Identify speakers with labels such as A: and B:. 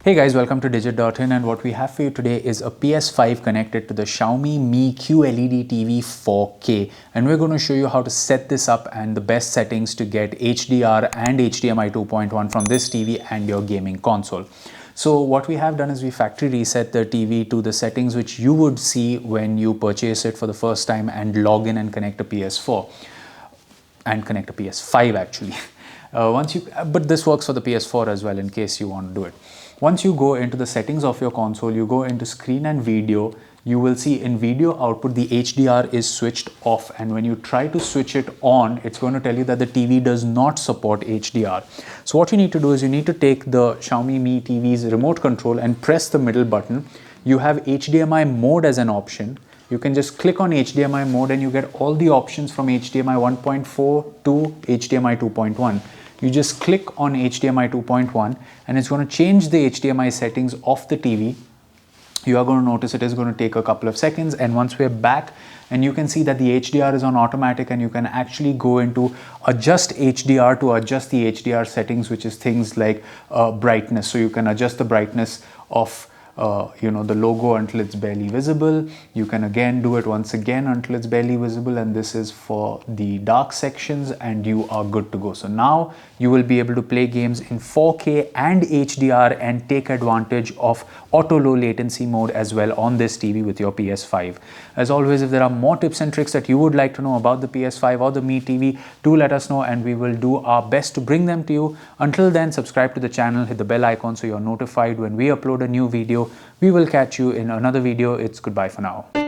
A: Hey guys, welcome to Digit.in, and what we have for you today is a PS5 connected to the Xiaomi Mi QLED TV 4K, and we're going to show you how to set this up and the best settings to get HDR and HDMI 2.1 from this TV and your gaming console. So what we have done is we factory reset the TV to the settings which you would see when you purchase it for the first time and log in and connect a PS4 and connect a PS5 actually. But this works for the PS4 as well in case you want to do it. Once you go into the settings of your console, you go into screen and video, you will see in video output the HDR is switched off, and when you try to switch it on, it's going to tell you that the TV does not support HDR. So what you need to do is you need to take the Xiaomi Mi TV's remote control and press the middle button. You have HDMI mode as an option. You can just click on HDMI mode and you get all the options from HDMI 1.4 to HDMI 2.1. You just click on HDMI 2.1 and it's going to change the HDMI settings of the TV. You are going to notice it is going to take a couple of seconds, and once we're back, and you can see that the HDR is on automatic, and you can actually go into adjust HDR to adjust the HDR settings, which is things like brightness. So you can adjust the brightness of the logo until it's barely visible. You can again do it once again until it's barely visible, and this is for the dark sections, and you are good to go. So now you will be able to play games in 4K and HDR and take advantage of auto low latency mode as well on this TV with your PS5. As always, if there are more tips and tricks that you would like to know about the PS5 or the Mi TV, do let us know and we will do our best to bring them to you. Until then, subscribe to the channel, hit the bell icon so you're notified when we upload a new video. We will catch you in another video. It's goodbye for now.